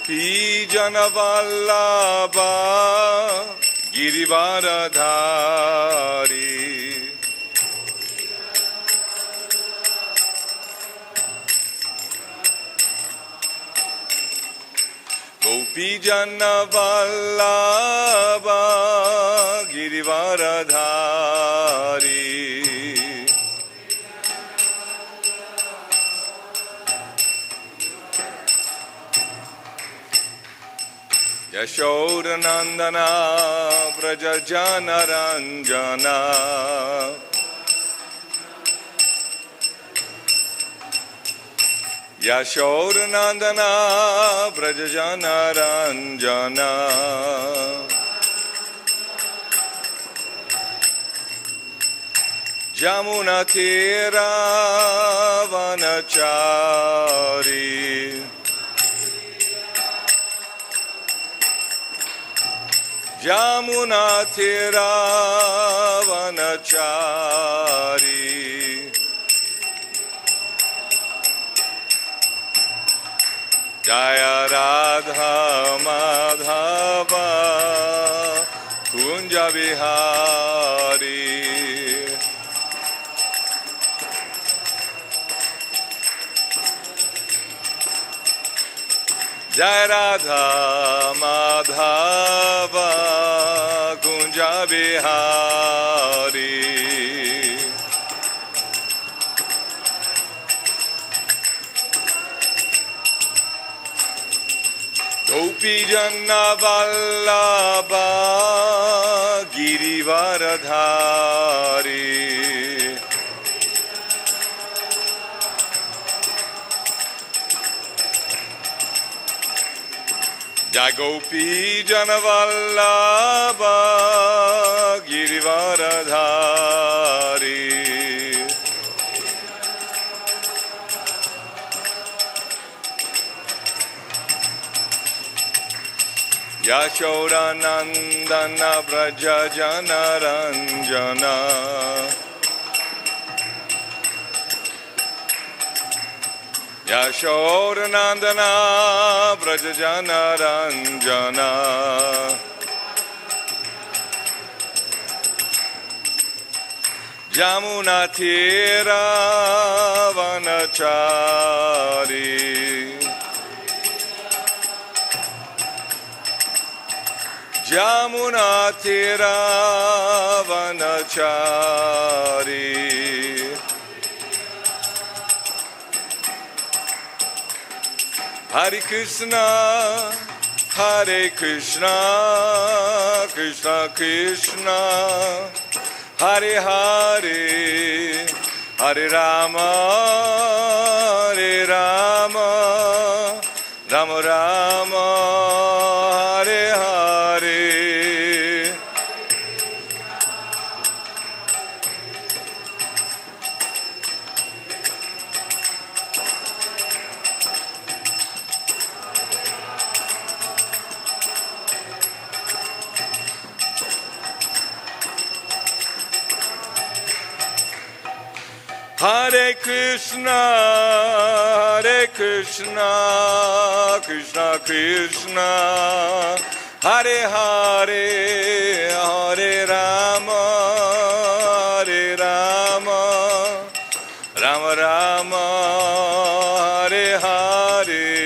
Gopi Janavallabha Girivaradhari Gopi Janavallabha Girivaradhari Yashodanandana Vrajajanaranjana Yashodanandana Vrajajanaranjana Jamunatira Vanachari Jamunatira Vanachari Jaya Radha Madhava Kunja Vihari Jaya Radha Madhava Kunja Vihari Gopi Janavallabha Girivaradhari Jai Gopi Janavallabha Girivaradhari Yashodanandana Vrajajanaranjana Yashodanandana Vrajajanaranjana Jamunatira Vanachari Jamunatira Vanachari Hare Krishna, Hare Krishna, Krishna Krishna, Hare Hare, Hare Rama, Hare Rama, Rama Rama, Hare Hare. Hare Krishna, Hare Krishna, Krishna Krishna, Hare Hare, Hare Rama, Hare Rama, Rama Rama, Hare Hare.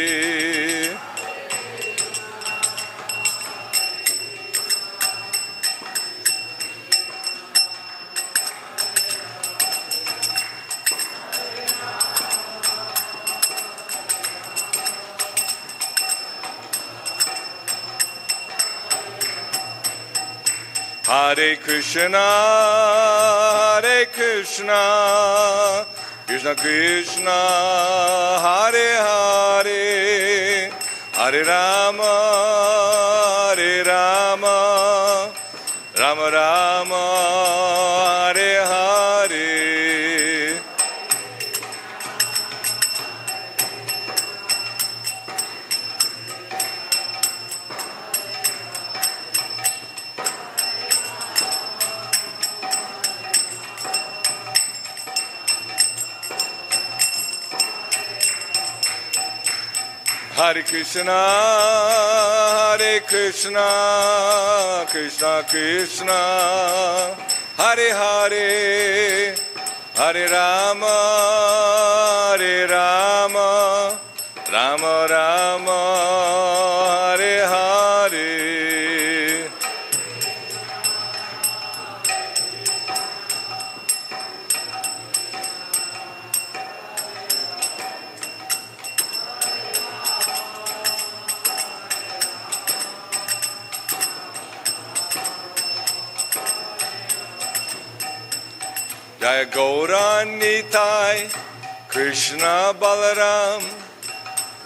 Hare Krishna, Hare Krishna, Krishna Krishna, Hare Hare, Hare Rama, Hare Rama, Rama Rama, Hare Hare. Hare Krishna, Hare Krishna, Krishna Krishna, Hare Hare, Hare Rama, Hare Rama, Rama Rama, Hare Hare. Jaya Gauda Nitai, Krishna Balaram,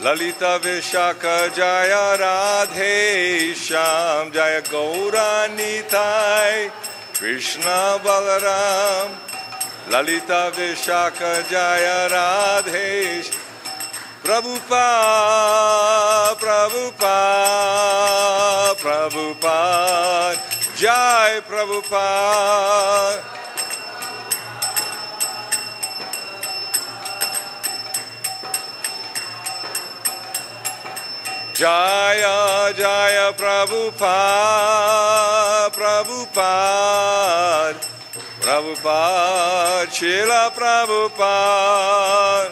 Lalita Vishaka Jaya Radhe Shyam. Jaya Gauda Nitai, Krishna Balaram, Lalita Vishaka Jaya Radhe Shyam. Prabhupada, Prabhupada, Prabhupada, Jai Prabhupada. Jaya Jaya Prabhupada, Prabhupada, Prabhupada, Srila Prabhupada.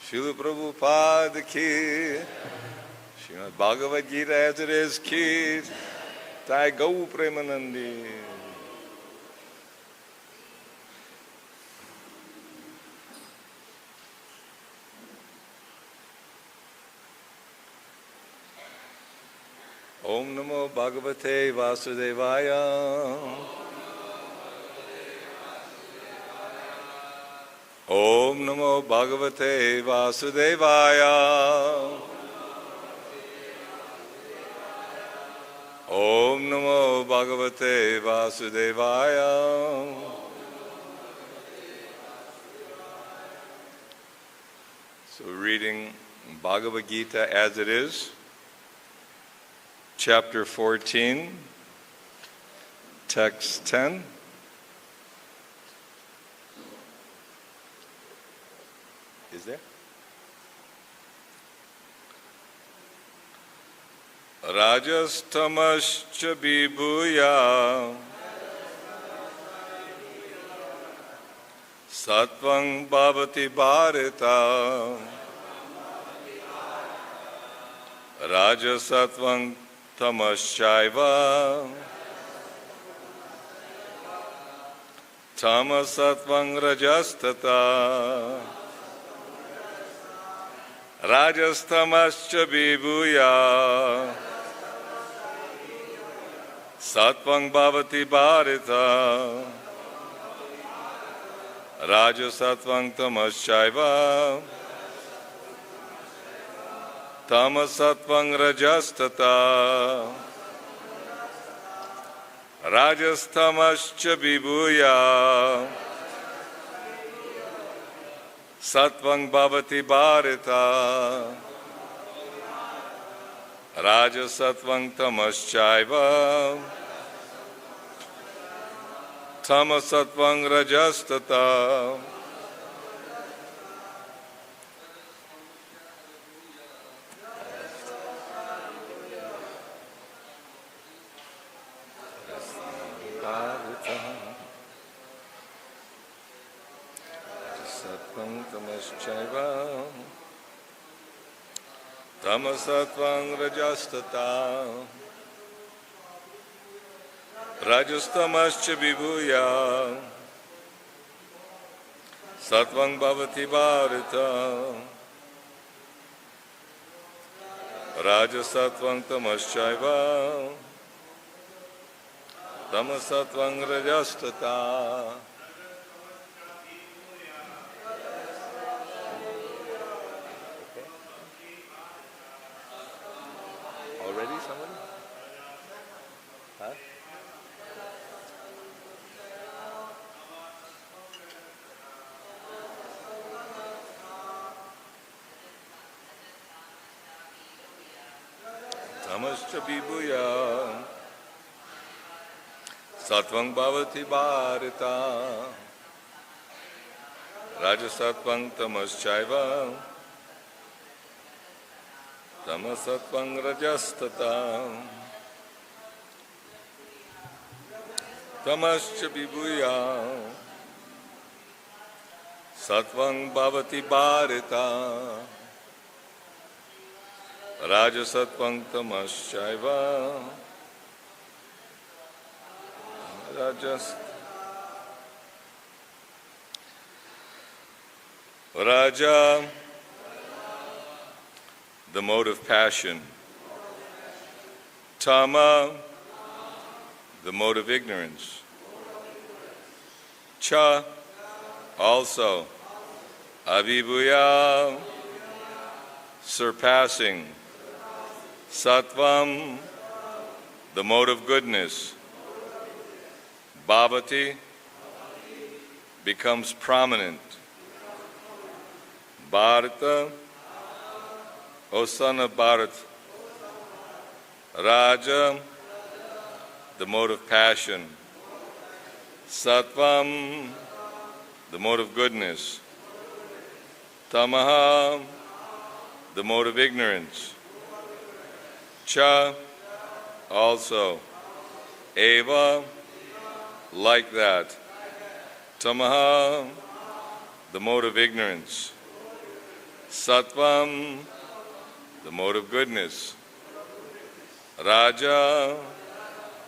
Srila Prabhupada ki, Srimad Bhagavad Gita as it is ki, Jai Gau Premanandi. Om Namo Bhagavate Vasudevaya. Om Namo Bhagavate Vasudevaya. Om Namo Bhagavate Vasudevaya. So reading Bhagavad Gita as it is, chapter 14, text 10. Is there? Rajaḥ cābhibhūya sattvaṁ bhavati bhārata rajasattvaṁ tamaś caiva tamasattvaṁ rajaḥ Rajastamas cābhibhūya sattvaṁ bhavati bhārata rajasattvaṁ tamaś caiva tamasattvaṁ rajaḥ Rajastamas cābhibhūya sattvaṁ bhavati bhārata rajasattvaṁ tamaś caiva tamasattvaṁ rajaḥ tamasattvaṁ rajaḥ rajastamas cābhibhūya sattvaṁ bhavati bhārata rajasattvaṁ tamaś caiva tamasattvaṁ rajaḥ. Already somebody? Huh? Tamaś cābhibhūya sattvaṁ bhavati bhārata, rajaḥ tamas caiva, tamasattvaṁ rajastata, tamaś cābhibhūya, sattvaṁ bhavati bhārata, rajaḥ tamas caiva, Raja, the mode of passion. Tama, the mode of ignorance. Cha, also. Abhibhūya, surpassing. Sattvam, the mode of goodness. Bhavati becomes prominent. Bharata, O son of Bharata. Raja, the mode of passion. Sattvam, the mode of goodness. Tamaḥ, the mode of ignorance. Cha, also. Eva, like that. Tamaḥ, the mode of ignorance. Sattvam, the mode of goodness. Raja,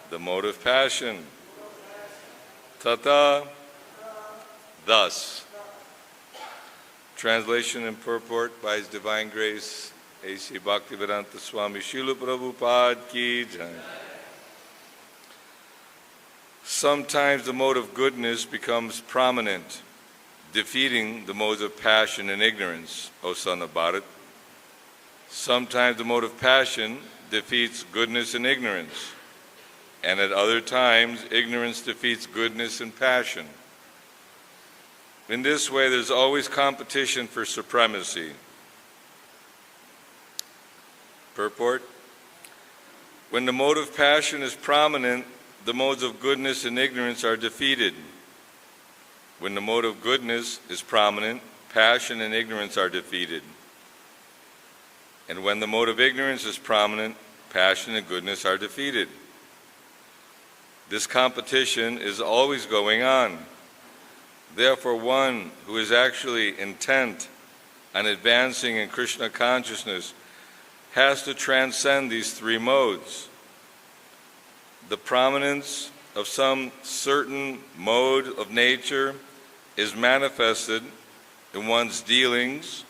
the mode of passion. Tathā, thus. Translation and purport by His Divine Grace, A.C. Bhaktivedanta Swami Srila Prabhupada Ki Jai. Sometimes the mode of goodness becomes prominent, defeating the modes of passion and ignorance, O son of Bharata. Sometimes the mode of passion defeats goodness and ignorance, and at other times ignorance defeats goodness and passion. In this way, there's always competition for supremacy. Purport: when the mode of passion is prominent, the modes of goodness and ignorance are defeated. When the mode of goodness is prominent, passion and ignorance are defeated. And when the mode of ignorance is prominent, passion and goodness are defeated. This competition is always going on. Therefore, one who is actually intent on advancing in Krishna consciousness has to transcend these three modes. The prominence of some certain mode of nature is manifested in one's dealings,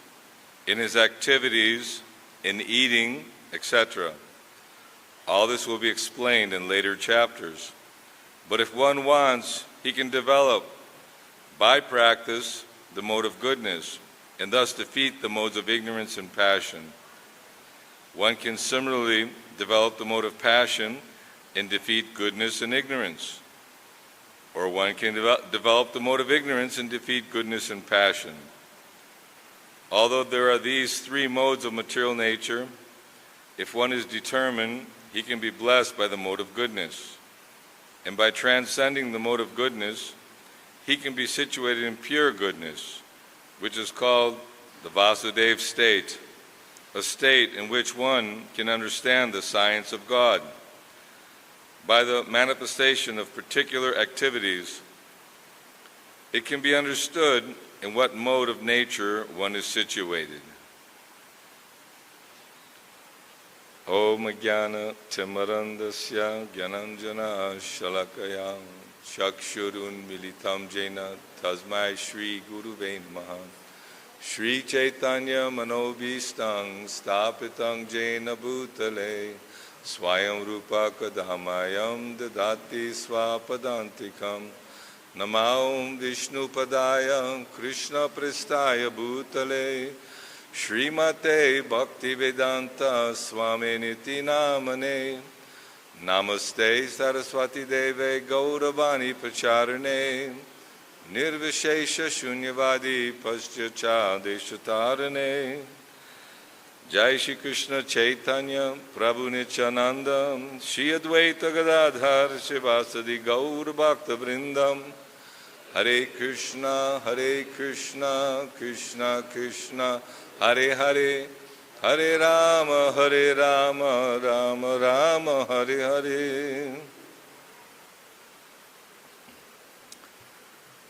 in his activities, in eating, etc. All this will be explained in later chapters. But if one wants, he can develop, by practice, the mode of goodness, and thus defeat the modes of ignorance and passion. One can similarly develop the mode of passion and defeat goodness and ignorance. Or one can develop the mode of ignorance and defeat goodness and passion. Although there are these three modes of material nature, if one is determined, he can be blessed by the mode of goodness. And by transcending the mode of goodness, he can be situated in pure goodness, which is called the Vasudeva state, a state in which one can understand the science of God. By the manifestation of particular activities, it can be understood in what mode of nature one is situated. Om Jnana Timarandasya Gyananjana Shalakaya Chakshurun Militam Jena Tasmai Shri Guruve Namaha Shri Chaitanya Manobhistang Stapitang Jena Bhutale Swayam Rupa Kadhamayam Dadati Swapadantikam Namaum Vishnu Padaya Krishna Prestaya Bhutale Srimate Bhaktivedanta Swami Niti Namane Namaste Saraswati Deve Gauravani Pacharane Nirvishesha Shunyavadi Paschacha Deshatarane Jai Shri Krishna Chaitanya Prabhu Nityananda Shri Advaita Gadadhar Shivasadi Gaur Bhakta Vrindam Hare Krishna Krishna Krishna Hare Hare Hare Rama Rama Rama Hare Hare.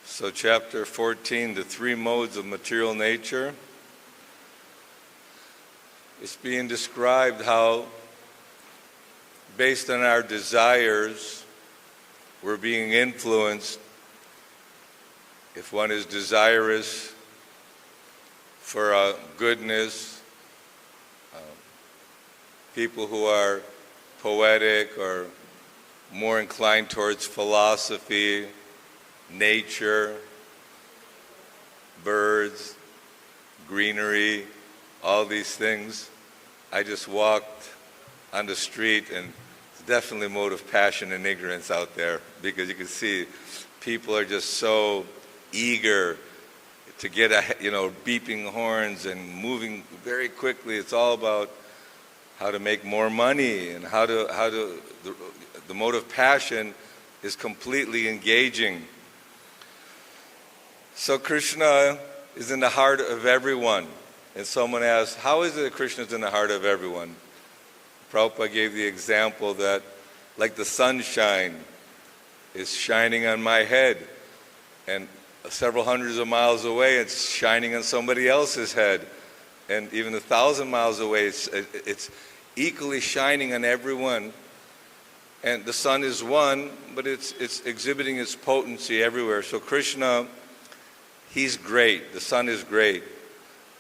So chapter 14, the three modes of material nature. It's being described how, based on our desires, we're being influenced. If one is desirous for goodness, people who are poetic or more inclined towards philosophy, nature, birds, greenery, all these things. I just walked on the street, and it's definitely a mode of passion and ignorance out there, because you can see people are just so eager to get beeping horns and moving very quickly. It's all about how to make more money, and the mode of passion is completely engaging. So Krishna is in the heart of everyone. And someone asked, how is it that Krishna is in the heart of everyone? Prabhupada gave the example that, like the sunshine is shining on my head, and several hundreds of miles away it's shining on somebody else's head, and even 1,000 miles away it's equally shining on everyone. And the sun is one, but it's exhibiting its potency everywhere. So Krishna, he's great. The sun is great.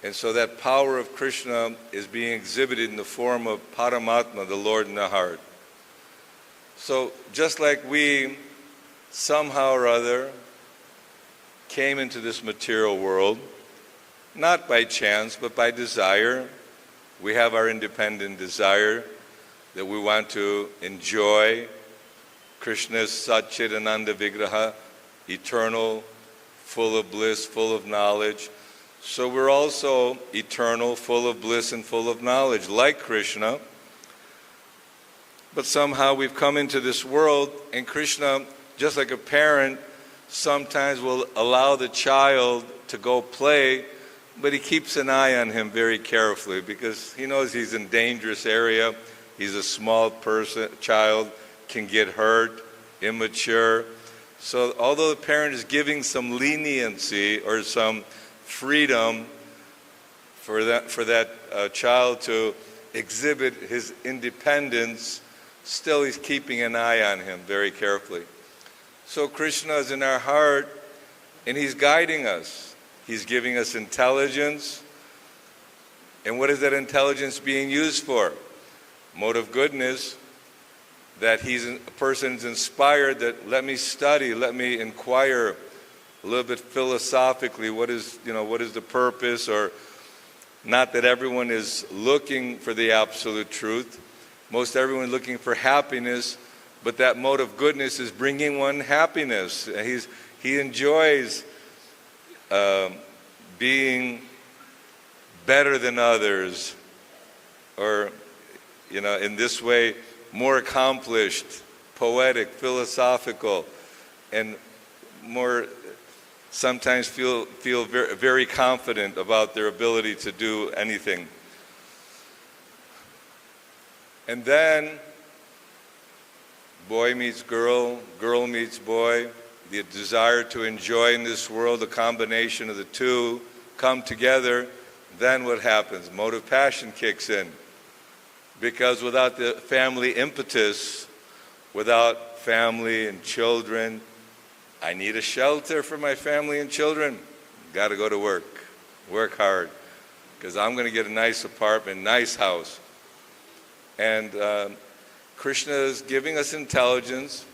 And so that power of Krishna is being exhibited in the form of Paramatma, the Lord in the heart. So just like we somehow or other came into this material world, not by chance, but by desire, we have our independent desire that we want to enjoy Krishna's Satchidananda Vigraha, eternal, full of bliss, full of knowledge. So we're also eternal, full of bliss and full of knowledge, like Krishna. But somehow we've come into this world, and Krishna, just like a parent, sometimes will allow the child to go play, but he keeps an eye on him very carefully, because he knows he's in a dangerous area. He's a small child, can get hurt, immature. So although the parent is giving some leniency or some freedom for that child to exhibit his independence, still he's keeping an eye on him very carefully. So Krishna is in our heart, and he's guiding us. He's giving us intelligence. And what is that intelligence being used for? Mode of goodness, that a person is inspired that let me study, let me inquire a little bit philosophically, what is the purpose, or not that everyone is looking for the absolute truth. Most everyone is looking for happiness, but that mode of goodness is bringing one happiness. He enjoys being better than others, or in this way, more accomplished, poetic, philosophical, and more sometimes feel very, very confident about their ability to do anything. And then boy meets girl, girl meets boy, the desire to enjoy in this world, the combination of the two come together. Then what happens? Mode of passion kicks in. Because without the family impetus, without family and children, I need a shelter for my family and children. Got to go to work hard, because I'm going to get a nice apartment, nice house. And Krishna is giving us intelligence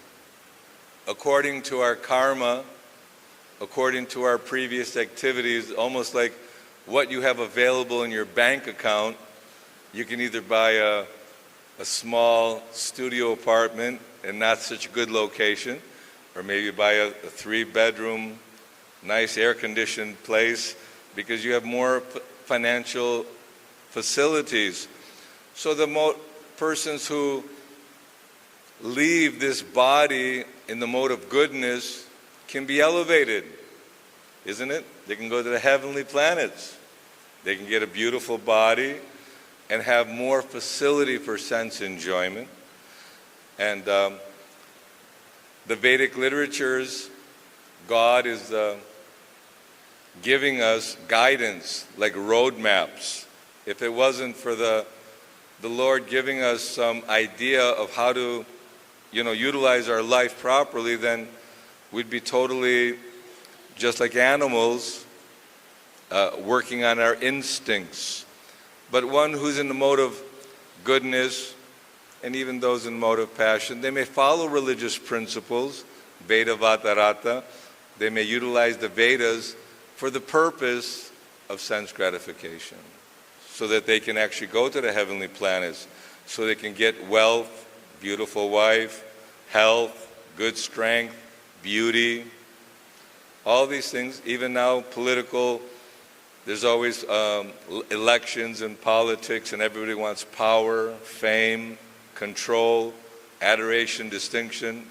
according to our karma, according to our previous activities, almost like what you have available in your bank account. You can either buy a small studio apartment in not such a good location, or maybe buy a 3-bedroom, nice air-conditioned place, because you have more financial facilities. So the persons who leave this body in the mode of goodness can be elevated, isn't it? They can go to the heavenly planets. They can get a beautiful body and have more facility for sense enjoyment. And the Vedic literatures, God is giving us guidance, like roadmaps. If it wasn't for the Lord giving us some idea of how to, utilize our life properly, then we'd be totally just like animals, working on our instincts. But one who's in the mode of goodness, and even those in the mode of passion, they may follow religious principles, Veda Vatarata. They may utilize the Vedas for the purpose of sense gratification, so that they can actually go to the heavenly planets, so they can get wealth, beautiful wife, health, good strength, beauty, all these things. Even now, political, there's always elections and politics, and everybody wants power, fame, control, adoration, distinction.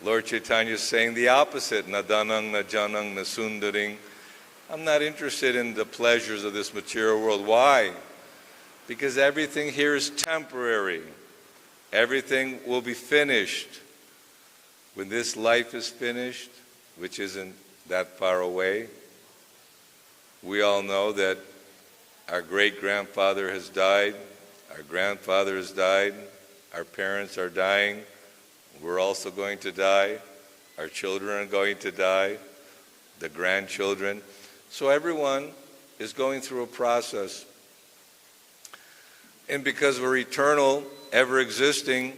Lord Chaitanya is saying the opposite, na dhanang, na janang, na sundaring. I'm not interested in the pleasures of this material world. Why? Because everything here is temporary. Everything will be finished. When this life is finished, which isn't that far away, we all know that our great-grandfather has died, our grandfather has died, our parents are dying, we're also going to die, our children are going to die, the grandchildren. So everyone is going through a process. And because we're eternal, ever existing,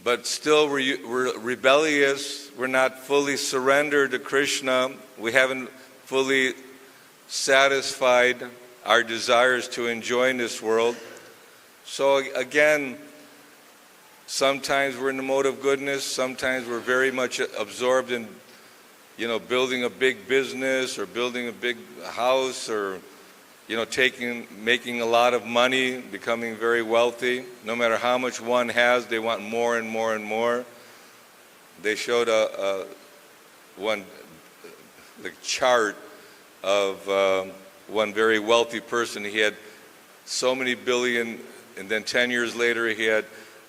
but still we're rebellious, we're not fully surrendered to Krishna, we haven't fully satisfied our desires to enjoy in this world. So again, sometimes we're in the mode of goodness, sometimes we're very much absorbed in building a big business or building a big house, or making a lot of money, becoming very wealthy. No matter how much one has, they want more and more and more. They showed one chart of one very wealthy person. He had so many billion, and then 10 years later he had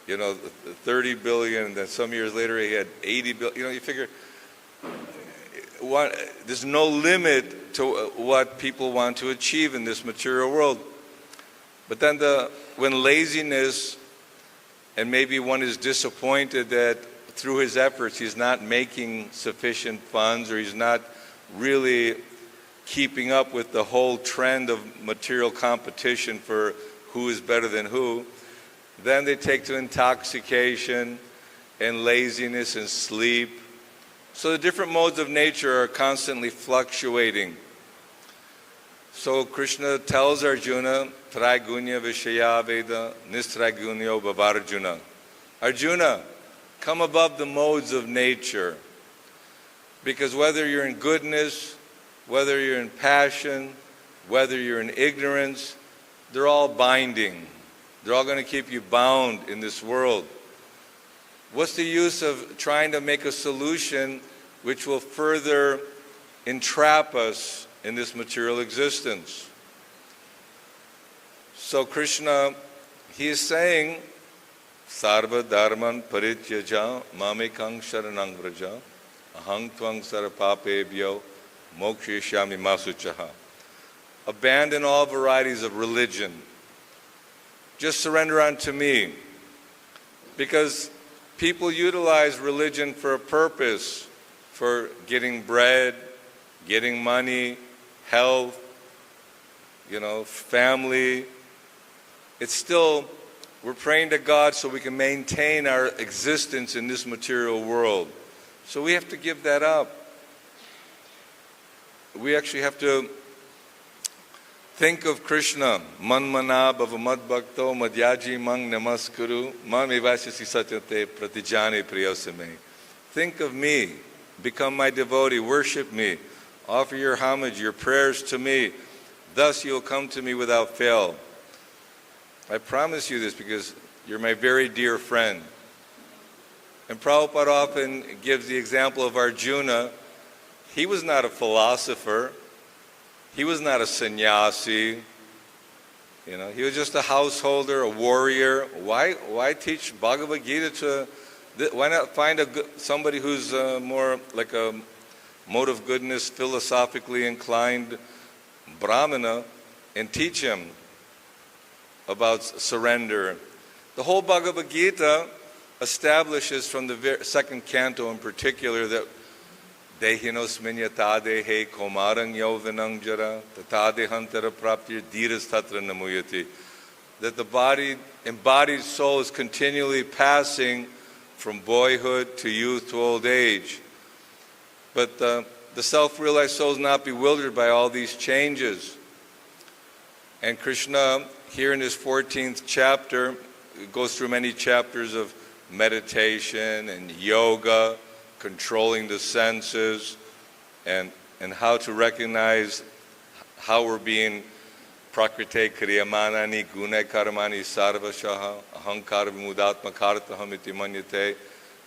30 billion, and then some years later he had 80 billion. You figure, there's no limit to what people want to achieve in this material world. But then when laziness, and maybe one is disappointed that through his efforts he's not making sufficient funds, or he's not really keeping up with the whole trend of material competition for who is better than who, then they take to intoxication and laziness and sleep. So the different modes of nature are constantly fluctuating. So Krishna tells Arjuna, Traigunya Vishaya Veda Nistragunyo Bhavarjuna. Arjuna, come above the modes of nature. Because whether you're in goodness, whether you're in passion, whether you're in ignorance, they're all binding. They're all going to keep you bound in this world. What's the use of trying to make a solution which will further entrap us in this material existence? So Krishna, he is saying, Sarva dharman parityaja mamekang sharanang vraja ahang tvang sarapapebhyo mokshayami masuchaha. Abandon all varieties of religion. Just surrender unto me. Because people utilize religion for a purpose, for getting bread, getting money, health, family. It's still, we're praying to God so we can maintain our existence in this material world. So we have to give that up. We actually have to think of Krishna. Manmana bhavamad bhakto madhyaji mang namaskuru mam evashyasi satyate pratijani priyasame. Think of me. Become my devotee. Worship me. Offer your homage, your prayers to me. Thus you'll come to me without fail. I promise you this because you're my very dear friend. And Prabhupada often gives the example of Arjuna. He was not a philosopher. He was not a sannyasi. He was just a householder, a warrior. Why teach Bhagavad Gita to? Why not find somebody who's more like a mode of goodness, philosophically inclined Brahmana, and teach him about surrender? The whole Bhagavad Gita establishes from the second canto in particular that Dehinosminyata dehe komarang yauvanang jara tathā dehantara praptir dhiras tatra namuyati. That the embodied soul is continually passing from boyhood to youth to old age. But the self-realized soul is not bewildered by all these changes. And Krishna, here in his 14th chapter, goes through many chapters of meditation and yoga, controlling the senses, and how to recognize how we're being prakrite kriyamanani gune karmani sarvashaha ahankara vimudatma kartaham iti manyate.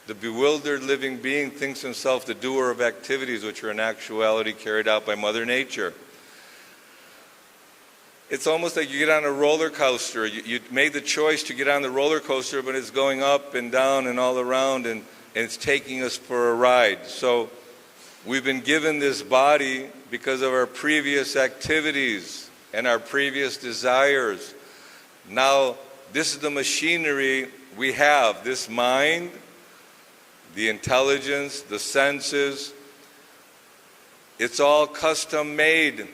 The bewildered living being thinks himself the doer of activities which are in actuality carried out by Mother Nature. It's almost like you get on a roller coaster. You made the choice to get on the roller coaster, but it's going up and down and all around, and it's taking us for a ride. So we've been given this body because of our previous activities and our previous desires. Now, this is the machinery we have, this mind, the intelligence, the senses. It's all custom made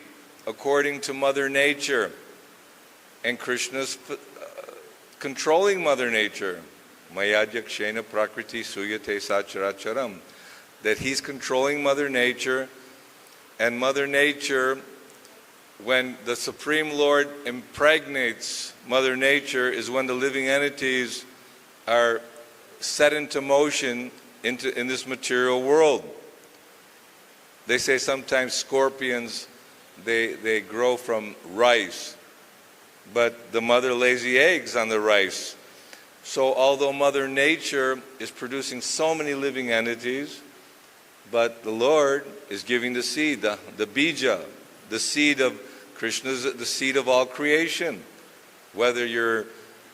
according to Mother Nature. And Krishna's controlling Mother Nature. Mayadhyakshena prakriti suyate sacharacharam. That he's controlling Mother Nature. And Mother Nature, when the Supreme Lord impregnates Mother Nature, is when the living entities are set into motion in this material world. They say sometimes scorpions, they grow from rice, but the mother lays the eggs on the rice. So although Mother Nature is producing so many living entities, but the Lord is giving the seed, the bija, the seed of Krishna's, the seed of all creation. Whether you're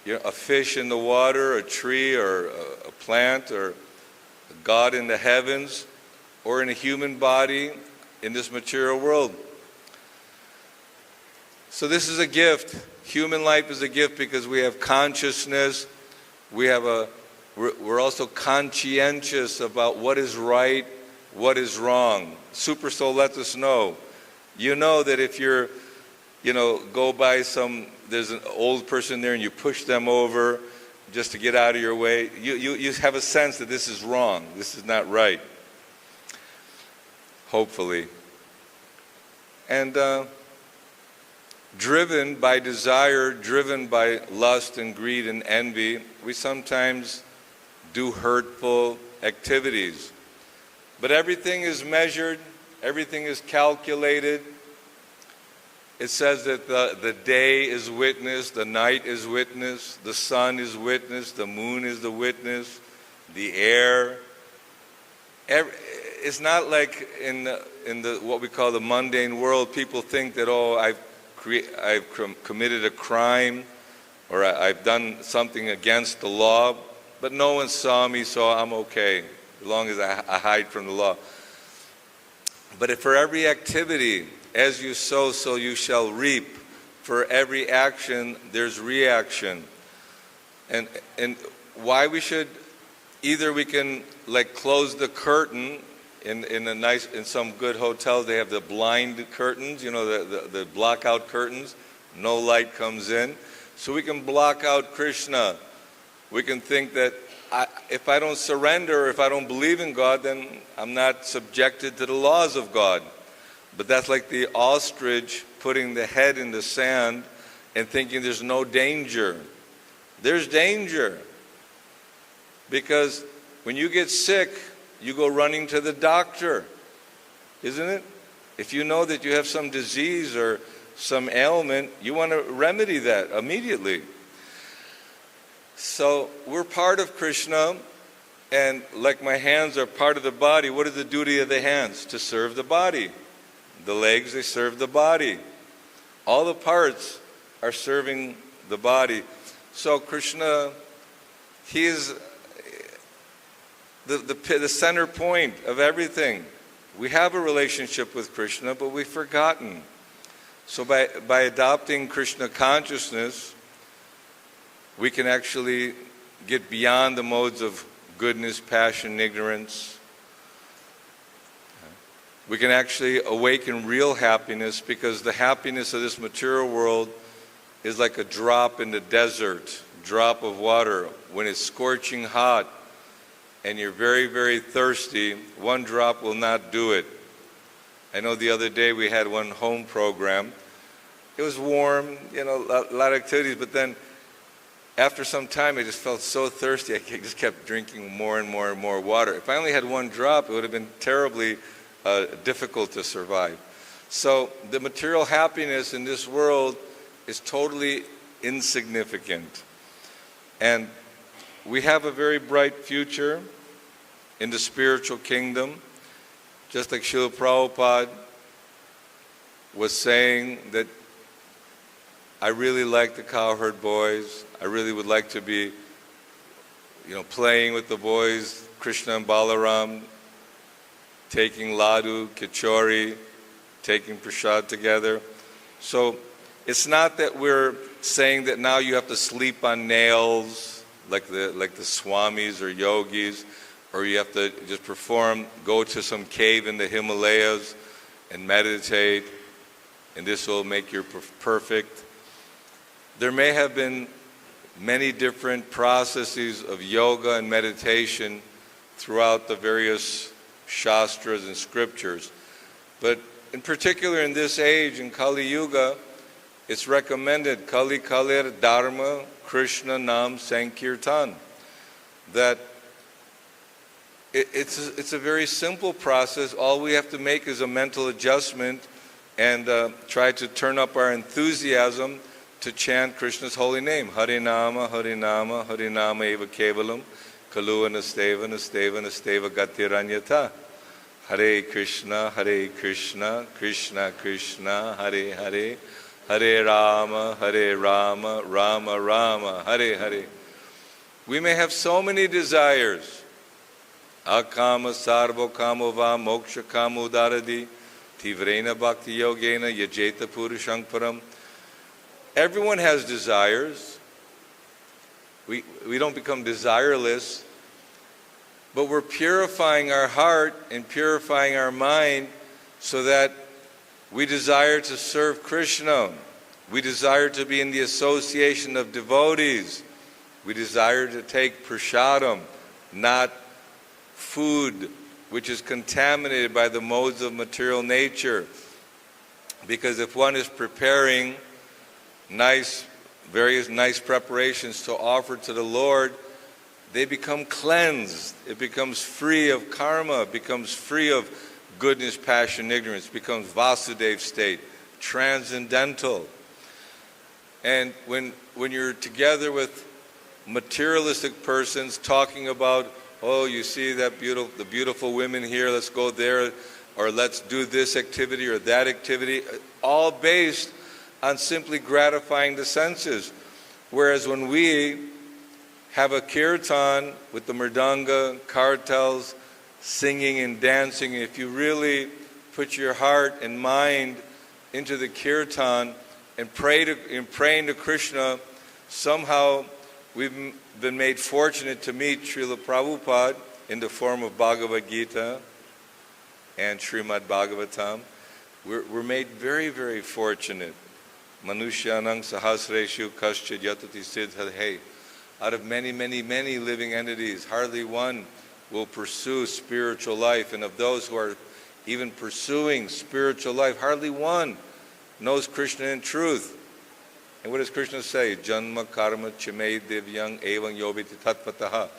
a fish in the water, a tree, or a plant, or a God in the heavens, or in a human body in this material world. So this is a gift. Human life is a gift because we have consciousness. We're also conscientious about what is right, what is wrong. Super Soul lets us know. You know that if you're, go by there's an old person there and you push them over just to get out of your way, you have a sense that this is wrong. This is not right. Hopefully. And driven by desire, driven by lust and greed and envy, we sometimes do hurtful activities. But everything is measured, everything is calculated. It says that the day is witness, the night is witness, the sun is witness, the moon is the witness, the air. It's not like in the what we call the mundane world, people think that, I've committed a crime, or I've done something against the law, but no one saw me, so I'm okay, as long as I hide from the law. But for every activity, as you sow, so you shall reap. For every action, there's reaction. And why we should, either we can close the curtain. In some good hotels, they have the blind curtains, the blackout curtains. No light comes in. So we can block out Krishna. We can think that if I don't surrender, if I don't believe in God, then I'm not subjected to the laws of God. But that's like the ostrich putting the head in the sand and thinking there's no danger. There's danger. Because when you get sick, you go running to the doctor, isn't it? If you know that you have some disease or some ailment, you want to remedy that immediately. So we're part of Krishna, and like my hands are part of the body, what is the duty of the hands? To serve the body. The legs, they serve the body. All the parts are serving the body. So Krishna, he is the center point of everything. We have a relationship with Krishna, but we've forgotten. So by adopting Krishna consciousness, we can actually get beyond the modes of goodness, passion, ignorance. We can actually awaken real happiness, because the happiness of this material world is like a drop in the desert, drop of water. When it's scorching hot and you're very, very thirsty, one drop will not do it. I know the other day we had one home program. It was warm, a lot of activities, but then after some time I just felt so thirsty, I just kept drinking more and more and more water. If I only had one drop, it would have been terribly difficult to survive. So the material happiness in this world is totally insignificant. And we have a very bright future in the spiritual kingdom. Just like Srila Prabhupada was saying that I really like the cowherd boys. I really would like to be, playing with the boys, Krishna and Balaram, taking laddu, kachori, taking prasad together. So it's not that we're saying that now you have to sleep on nails like the swamis or yogis, or you have to just go to some cave in the Himalayas and meditate, and this will make you perfect. There may have been many different processes of yoga and meditation throughout the various shastras and scriptures. But in particular in this age, in Kali Yuga, it's recommended, Kali Kalir Dharma Krishna Nam Sankirtan, that it's a very simple process. All we have to make is a mental adjustment and try to turn up our enthusiasm to chant Krishna's holy name. Harinama, Harinama, Harinama eva kevalam, Kaluva nasteva, nasteva, nasteva gatiranyata. Hare Krishna, Krishna Krishna, Hare Hare, Hare Rama, Rama Rama, Hare Hare. We may have so many desires. Akama sarvo kamo va moksha kamo daradi, tivrena bhakti yogena yajeta purushang param. Everyone has desires. We don't become desireless, but we're purifying our heart and purifying our mind so that we desire to serve Krishna. We desire to be in the association of devotees. We desire to take prasadam, not food which is contaminated by the modes of material nature. Because if one is preparing various nice preparations to offer to the Lord, they become cleansed. It becomes free of karma. It becomes free of goodness, passion, ignorance. It becomes Vasudeva state, transcendental. And when you're together with materialistic persons talking about, oh, you see the beautiful women here, let's go there, or let's do this activity or that activity, all based on simply gratifying the senses. Whereas when we have a kirtan with the mridanga, kartals, singing and dancing, if you really put your heart and mind into the kirtan and praying to Krishna, somehow we've been made fortunate to meet Srila Prabhupada in the form of Bhagavad Gita and Srimad Bhagavatam. We're made very, very fortunate. Manushyanang sahasreshu kaschid yatati siddhadhe. Out of many, many, many living entities, hardly one will pursue spiritual life. And of those who are even pursuing spiritual life, hardly one knows Krishna in truth. And what does Krishna say? Janma karma chime divyang evang yobiti tathā.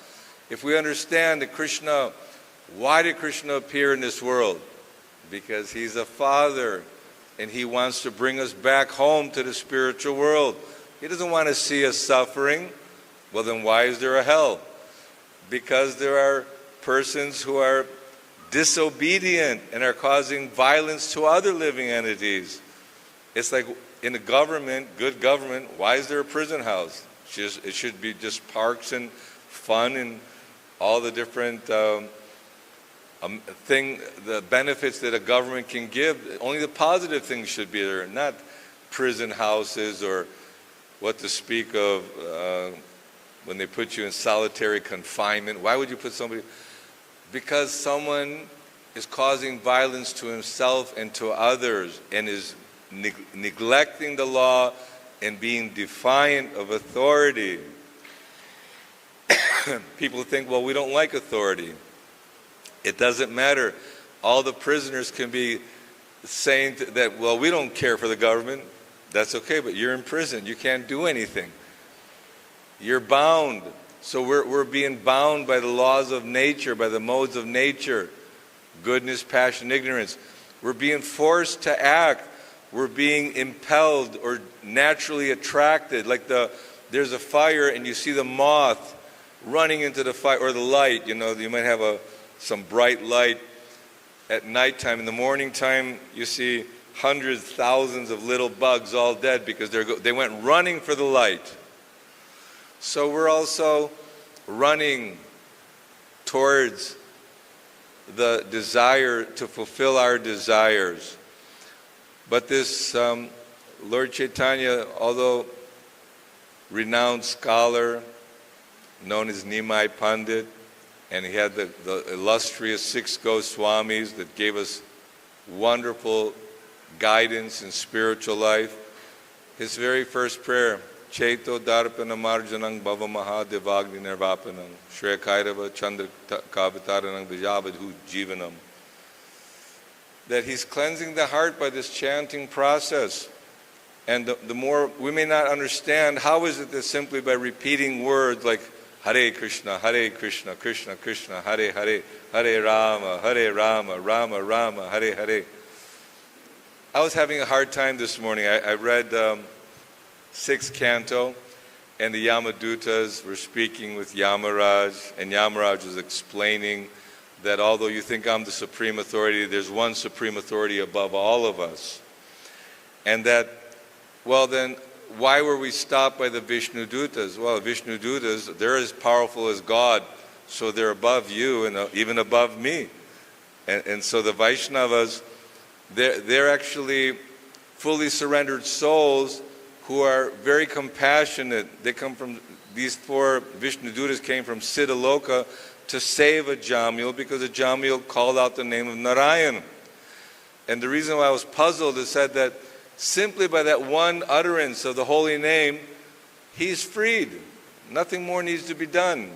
If we understand that Krishna, why did Krishna appear in this world? Because he's a father, and he wants to bring us back home to the spiritual world. He doesn't want to see us suffering. Well, then why is there a hell? Because there are persons who are disobedient and are causing violence to other living entities. It's like in a government, good government, why is there a prison house? It should be just parks and fun and all the different the benefits that a government can give. Only the positive things should be there, not prison houses, or what to speak of when they put you in solitary confinement. Why would you put somebody? Because someone is causing violence to himself and to others and is neglecting the law and being defiant of authority. People think, well, we don't like authority. It doesn't matter. All the prisoners can be saying that, well, we don't care for the government. That's okay, but you're in prison. You can't do anything. You're bound. So we're being bound by the laws of nature, by the modes of nature. Goodness, passion, ignorance. We're being forced to act. We're being impelled or naturally attracted. Like there's a fire and you see the moth running into the fire, or the light. You know, you might have some bright light at nighttime. In the morning time, you see hundreds, thousands of little bugs all dead because they went running for the light. So we're also running towards the desire to fulfill our desires. But this Lord Chaitanya, although renowned scholar, known as Nimai Pandit, and he had the illustrious 6 Goswamis that gave us wonderful guidance in spiritual life. His very first prayer, Chaito Darpana Marjanang Bhava Mahadevagni Nirvapanam Shreya Kairava Chandra Kavitaranang Vijavadhu Jivanam. That he's cleansing the heart by this chanting process. And the more, we may not understand, how is it that simply by repeating words like Hare Krishna, Krishna Krishna, Hare Hare, Hare Rama, Rama Rama, Hare Hare. I was having a hard time this morning. I read 6th canto, and the Yamadutas were speaking with Yamaraj, and Yamaraj was explaining that although you think I'm the supreme authority, there's one supreme authority above all of us. And that, well then, why were we stopped by the Vishnudutas? Well, Vishnudutas, they're as powerful as God, so they're above you and even above me. And so the Vaishnavas, they're actually fully surrendered souls who are very compassionate. They come from, these 4 Vishnudutas came from Siddhaloka to save a Jamil because a Jamil called out the name of Narayan. And the reason why I was puzzled is said that simply by that one utterance of the holy name, he's freed. Nothing more needs to be done.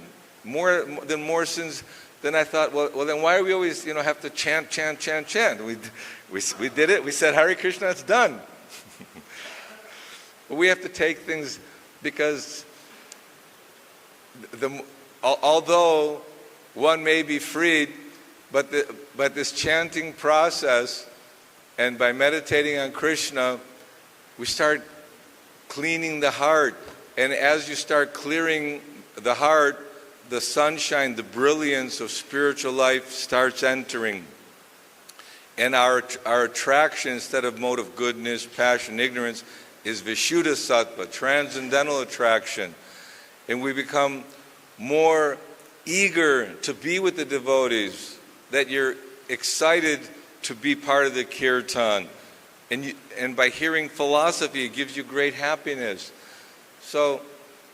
More sins. Then I thought, well, then why are we always, have to chant? We did it. We said Hare Krishna. It's done. But we have to take things because although one may be freed, but this chanting process, and by meditating on Krishna, we start cleaning the heart. And as you start clearing the heart, the sunshine, the brilliance of spiritual life starts entering. And our attraction, instead of mode of goodness, passion, ignorance, is Vishuddha Sattva, transcendental attraction. And we become more eager to be with the devotees, that you're excited to be part of the kirtan. And by hearing philosophy, it gives you great happiness. So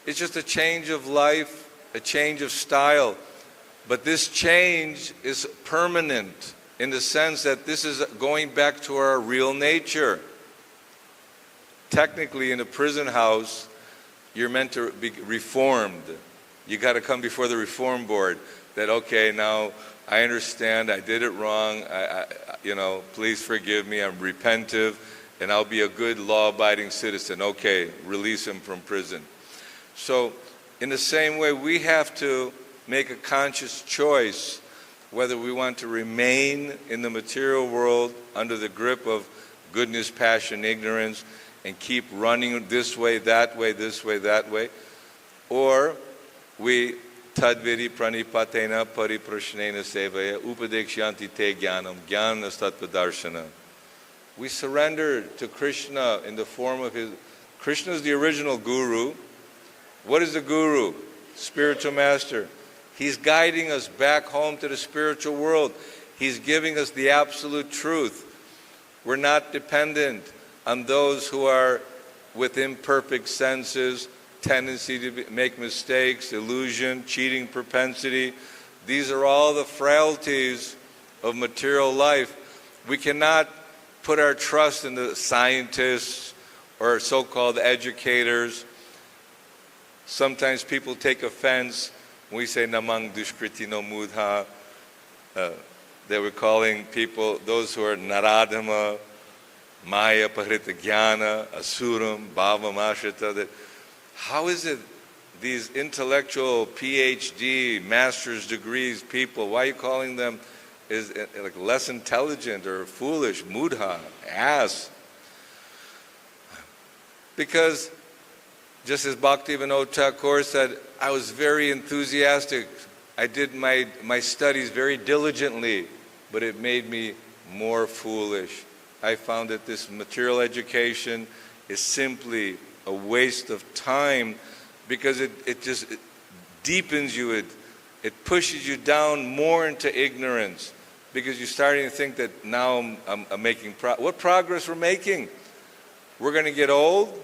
it's just a change of life, a change of style. But this change is permanent in the sense that this is going back to our real nature. Technically, in a prison house, you're meant to be reformed. You got to come before the reform board. That, okay, now I understand I did it wrong. Please forgive me. I'm repentive, and I'll be a good law-abiding citizen. Okay, release him from prison. So, in the same way, we have to make a conscious choice whether we want to remain in the material world under the grip of goodness, passion, ignorance, and keep running this way, that way, or we tadviri pranipatena pariprashnena sevaya upadekshanti te jnanam jnana sattva darshana. We surrender to Krishna in the form of his... Krishna is the original guru. What is the guru? Spiritual master. He's guiding us back home to the spiritual world. He's giving us the absolute truth. We're not dependent on those who are with imperfect senses, tendency to make mistakes, illusion, cheating propensity. These are all the frailties of material life. We cannot put our trust in the scientists or so-called educators. Sometimes people take offense when we say namang dushkriti no mudha. They were calling people, those who are naradama, maya pahrita jnana, asuram, bhavam ashrita, that how is it these intellectual PhD, master's degrees people, why are you calling them like less intelligent or foolish, mudha, ass? Because just as Bhaktivinoda Thakur said, I was very enthusiastic. I did my studies very diligently, but it made me more foolish. I found that this material education is simply a waste of time because it just deepens you, it pushes you down more into ignorance because you're starting to think that now I'm making what progress we're making? We're going to get old,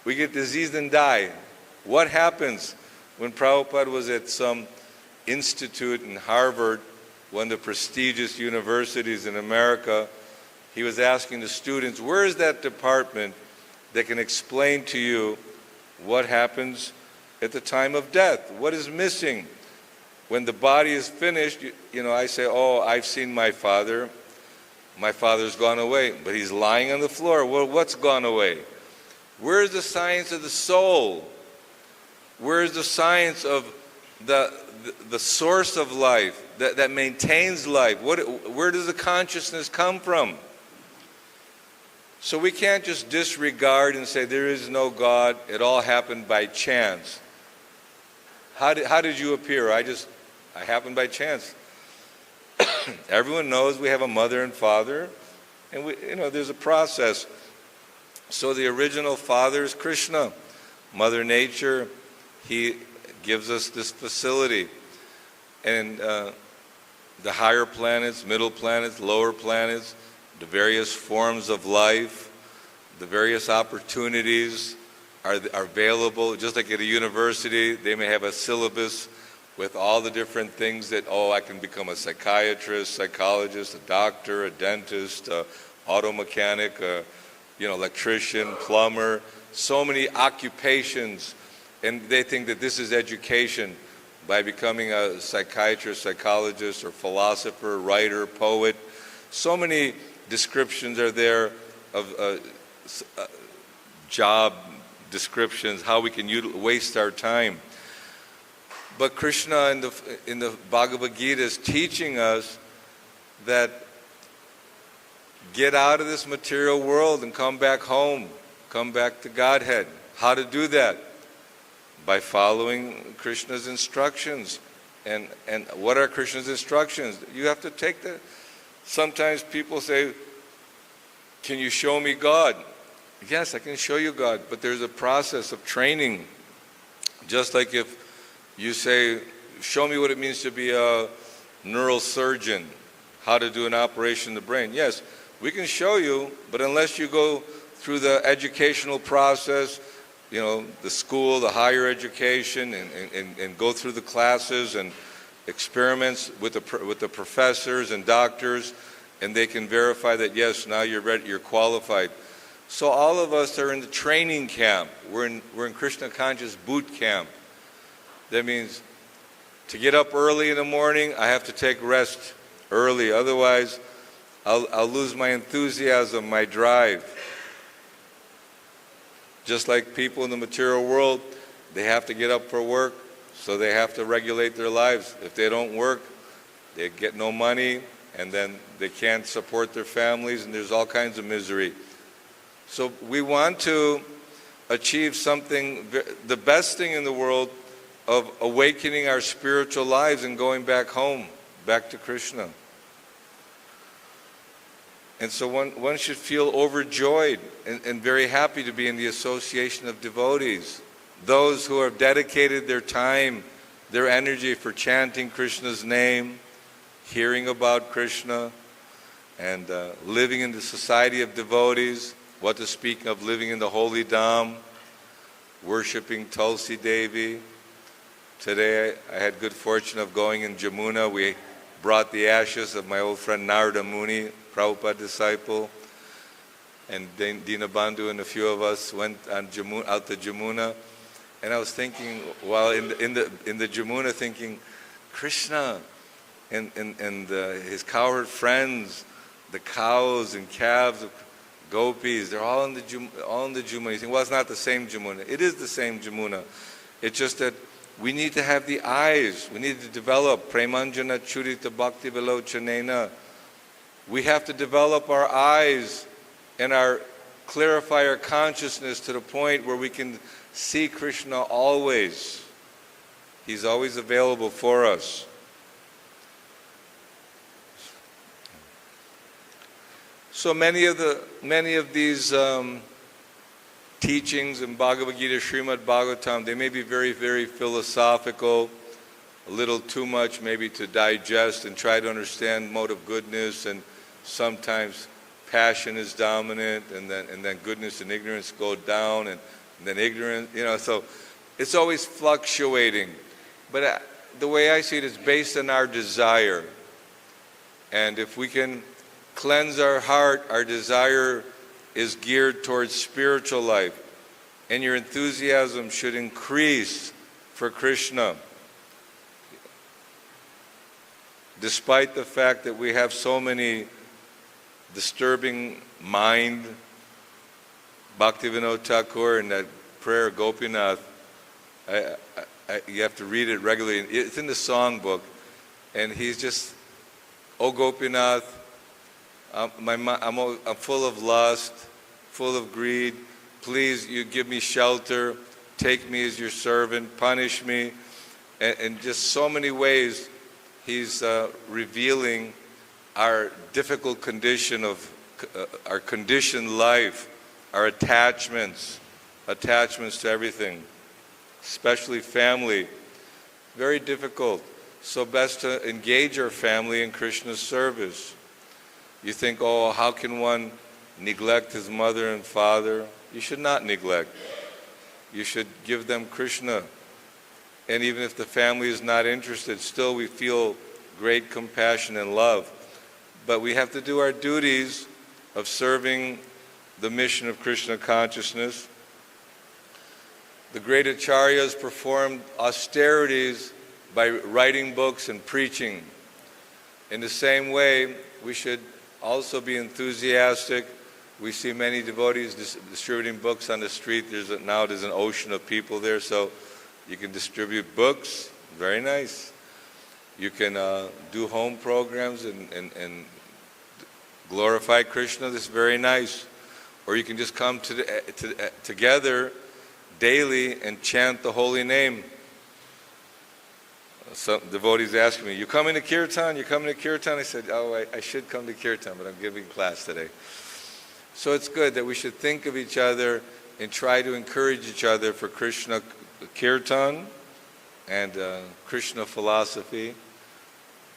we get diseased and die. What happens? When Prabhupada was at some institute in Harvard, one of the prestigious universities in America, he was asking the students, where is that department that can explain to you what happens at the time of death? What is missing? When the body is finished, you know, I say, oh, I've seen my father. My father's gone away, but he's lying on the floor. Well, what's gone away? Where is the science of the soul? Where is the science of the source of life that maintains life? Where does the consciousness come from? So we can't just disregard and say there is no God, it all happened by chance. How did you appear? I happened by chance. Everyone knows we have a mother and father, and there's a process. So the original father is Krishna. Mother Nature, he gives us this facility. And the higher planets, middle planets, lower planets, the various forms of life, the various opportunities are available. Just like at a university, they may have a syllabus with all the different things that, I can become a psychiatrist, psychologist, a doctor, a dentist, a auto mechanic, electrician, plumber, so many occupations. And they think that this is education by becoming a psychiatrist, psychologist, or philosopher, writer, poet. So many descriptions are there of job descriptions, how we can waste our time. But Krishna in the Bhagavad Gita is teaching us that get out of this material world and come back home, come back to Godhead. How to do that? By following Krishna's instructions. And what are Krishna's instructions? You have to take the... Sometimes people say, can you show me God? Yes, I can show you God, but there's a process of training. Just like if you say, show me what it means to be a neural surgeon, how to do an operation in the brain. Yes, we can show you, but unless you go through the educational process, the school, the higher education, and go through the classes and experiments with the professors and doctors, and they can verify that, yes, now you're ready, you're qualified. So all of us are in the training camp. We're in Krishna Conscious boot camp. That means to get up early in the morning, I have to take rest early. Otherwise, I'll lose my enthusiasm, my drive. Just like people in the material world, they have to get up for work, so they have to regulate their lives. If they don't work, they get no money, and then they can't support their families, and there's all kinds of misery. So we want to achieve something. The best thing in the world of awakening our spiritual lives and going back home, back to Krishna. And so one should feel overjoyed and very happy to be in the association of devotees, those who have dedicated their time, their energy for chanting Krishna's name, hearing about Krishna, and living in the society of devotees, what to speak of living in the holy dham, worshipping Tulsi Devi. Today I had good fortune of going in Jamuna. We brought the ashes of my old friend Narada Muni, Prabhupada disciple, and Dinabandhu and a few of us went on out to Jamuna. And I was thinking, while in the Jamuna, thinking, Krishna and his cowherd friends, the cows and calves of gopis, they're all in the Jamuna. You think, well, it's not the same Jamuna. It is the same Jamuna. It's just that we need to have the eyes. We need to develop premanjana churita bhakti vilochanena. We have to develop our eyes and clarify our consciousness to the point where we can see Krishna always. He's always available for us. So many of these teachings in Bhagavad Gita, Srimad Bhagavatam, they may be very, very philosophical, a little too much maybe to digest and try to understand mode of goodness, and sometimes passion is dominant, and then goodness and ignorance go down, and then ignorance, so it's always fluctuating. But the way I see it is based on our desire. And if we can cleanse our heart, our desire is geared towards spiritual life, and your enthusiasm should increase for Krishna. Despite the fact that we have so many disturbing mind, Bhaktivinoda Thakur and that prayer, Gopinath, you have to read it regularly. It's in the songbook, and he's just, oh Gopinath, I'm full of lust, full of greed. Please, you give me shelter. Take me as your servant. Punish me. And just so many ways he's revealing our difficult condition of our conditioned life, our attachments to everything, especially family. Very difficult. So best to engage our family in Krishna's service. You think, oh, how can one neglect his mother and father? You should not neglect. You should give them Krishna. And even if the family is not interested, still we feel great compassion and love. But we have to do our duties of serving the mission of Krishna consciousness. The great acharyas performed austerities by writing books and preaching. In the same way, we should also be enthusiastic. We see many devotees distributing books on the street. There's an ocean of people there, so you can distribute books. Very nice. You can do home programs and glorify Krishna. This is very nice. Or you can just come together daily and chant the holy name. Some devotees ask me, you coming to Kirtan? You coming to Kirtan? I said, oh, I should come to Kirtan, but I'm giving class today. So it's good that we should think of each other and try to encourage each other for Krishna Kirtan and Krishna philosophy.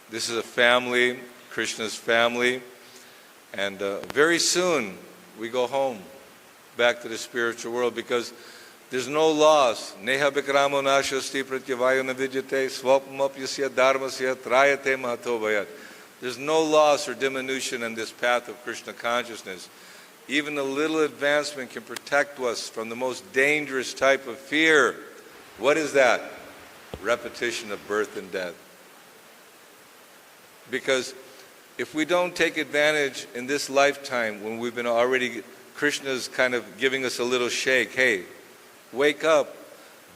This is a family, Krishna's family, and very soon we go home, back to the spiritual world, because there's no loss. Neha bikramo nashasti pratyavayo navidyate swapamapyasya dharmasya trayate mahatovayat. There's no loss or diminution in this path of Krishna consciousness. Even a little advancement can protect us from the most dangerous type of fear. What is that? Repetition of birth and death. Because if we don't take advantage in this lifetime, when we've been already, Krishna's kind of giving us a little shake, hey, wake up.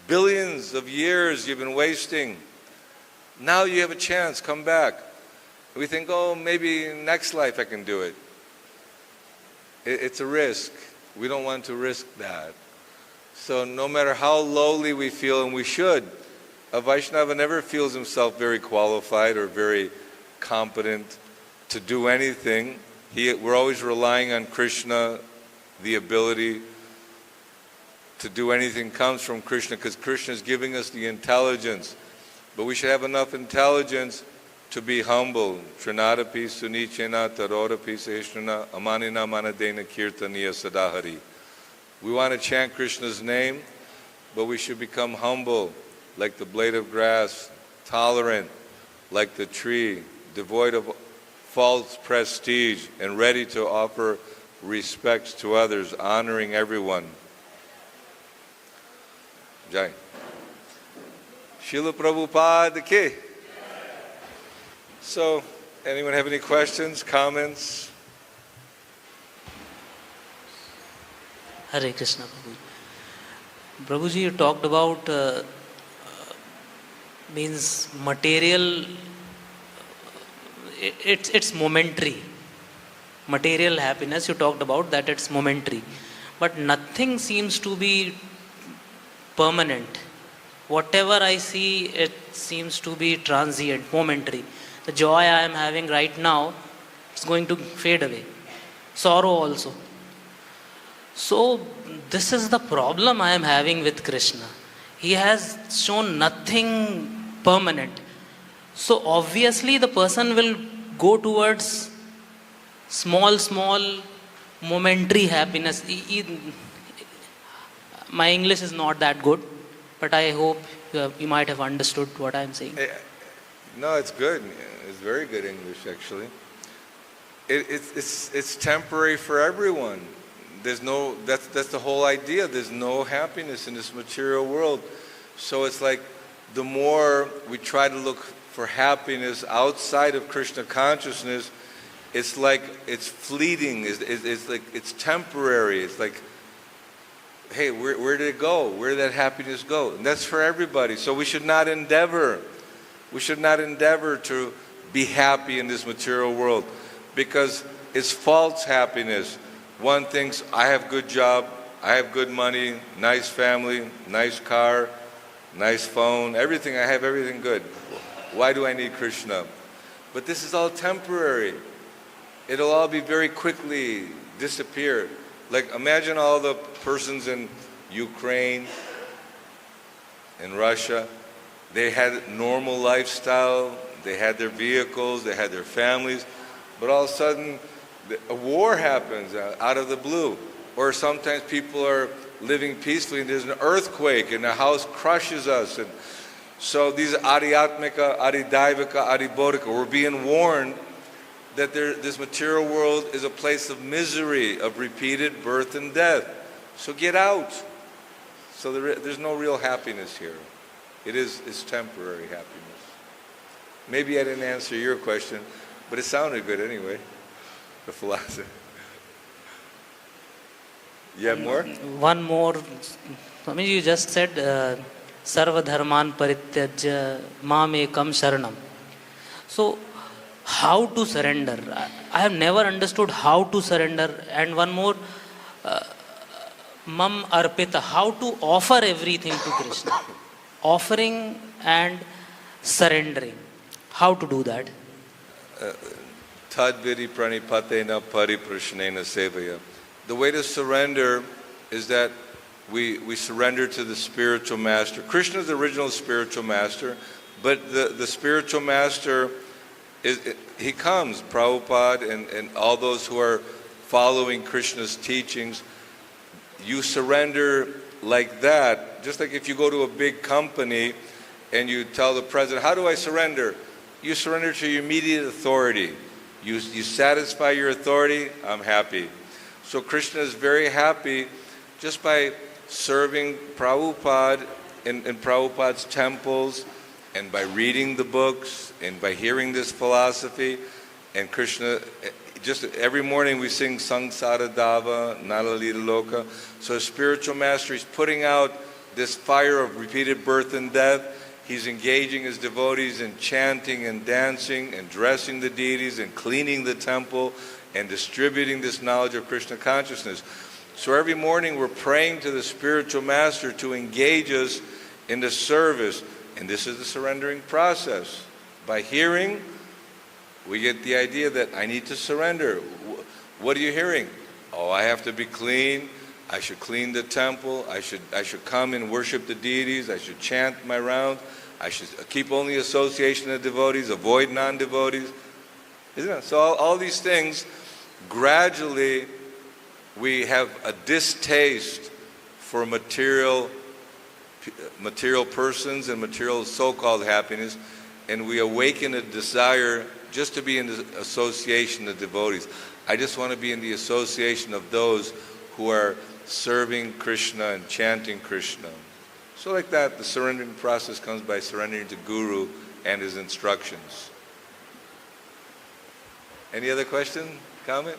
Billions of years you've been wasting. Now you have a chance, come back. We think, oh, maybe next life I can do it. It's a risk. We don't want to risk that. So no matter how lowly we feel, and we should A Vaishnava never feels himself very qualified or very competent to do anything. We're always relying on Krishna. The ability to do anything comes from Krishna, because Krishna is giving us the intelligence. But we should have enough intelligence to be humble. Trinadapi sunichena tarodapi seshnana amanina manadena kirtaniya sadahari. We want to chant Krishna's name, but we should become humble, like the blade of grass, tolerant, like the tree, devoid of false prestige, and ready to offer respect to others, honoring everyone. Jai. Srila Prabhupada ki. So, anyone have any questions, comments? Hare Krishna, Prabhuji. Prabhuji, you talked about means material. It's momentary. Material happiness, you talked about that it's momentary. But nothing seems to be permanent. Whatever I see, it seems to be transient, momentary. The joy I am having right now, it's going to fade away. Sorrow also. So, this is the problem I am having with Krishna. He has shown nothing permanent. So, obviously, the person will go towards small, momentary happiness. My English is not that good, but I hope you might have understood what I am saying. No, it's good. It's very good English, actually. It's temporary for everyone. There's no, that's the whole idea. There's no happiness in this material world. So it's like the more we try to look for happiness outside of Krishna consciousness, it's like it's fleeting. It's like it's temporary. It's like, hey, where did it go? Where did that happiness go? And that's for everybody. So we should not endeavor. We should not endeavor to be happy in this material world, because it's false happiness. One thinks, I have good job, I have good money, nice family, nice car, nice phone, everything, I have everything good. Why do I need Krishna? But this is all temporary. It'll all be very quickly disappear. Like, imagine all the persons in Ukraine, in Russia. They had normal lifestyle, they had their vehicles, they had their families, but all of a sudden a war happens out of the blue. Or sometimes people are living peacefully and there's an earthquake and the house crushes us. And so these adhyatmika, adidaivika, adibodhika, we're being warned that this material world is a place of misery, of repeated birth and death. So get out. So there's no real happiness here. It's temporary happiness. Maybe I didn't answer your question, but it sounded good anyway, the philosophy. You have more? One more. I mean, you just said, Sarva dharman parityajya mam ekam sharanam. So, how to surrender? I have never understood how to surrender. And one more, mam arpita, how to offer everything to Krishna. Offering and surrendering. How to do that? Tadviri pranipatena pariprashnena sevaya. The way to surrender is that we surrender to the spiritual master. Krishna is the original spiritual master, but the spiritual master, he comes, Prabhupada and all those who are following Krishna's teachings. You surrender like that. Just like if you go to a big company and you tell the president, how do I surrender? You surrender to your immediate authority. You satisfy your authority, I'm happy. So Krishna is very happy just by serving Prabhupada in Prabhupada's temples, and by reading the books, and by hearing this philosophy. And Krishna, just every morning we sing Sangsara Dava, Nalalita Loka. So spiritual master, he's putting out this fire of repeated birth and death. He's engaging his devotees in chanting and dancing and dressing the deities and cleaning the temple and distributing this knowledge of Krishna consciousness. So every morning we're praying to the spiritual master to engage us in the service, And this is the surrendering process. By hearing, we get the idea that I need to surrender. What are you hearing? Oh, I have to be clean. I should clean the temple. I should come and worship the deities. I should chant my rounds. I should keep only association of devotees, avoid non-devotees. Isn't it? So all these things, gradually we have a distaste for material persons and material so-called happiness, and we awaken a desire just to be in the association of devotees. I just want to be in the association of those who are serving Krishna and chanting Krishna. So like that, the surrendering process comes by surrendering to Guru and his instructions. Any other question, comment?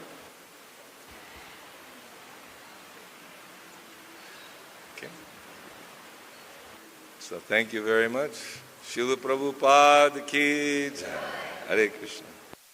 Okay. So thank you very much. Srila Prabhupada ki jai. Hare Krishna.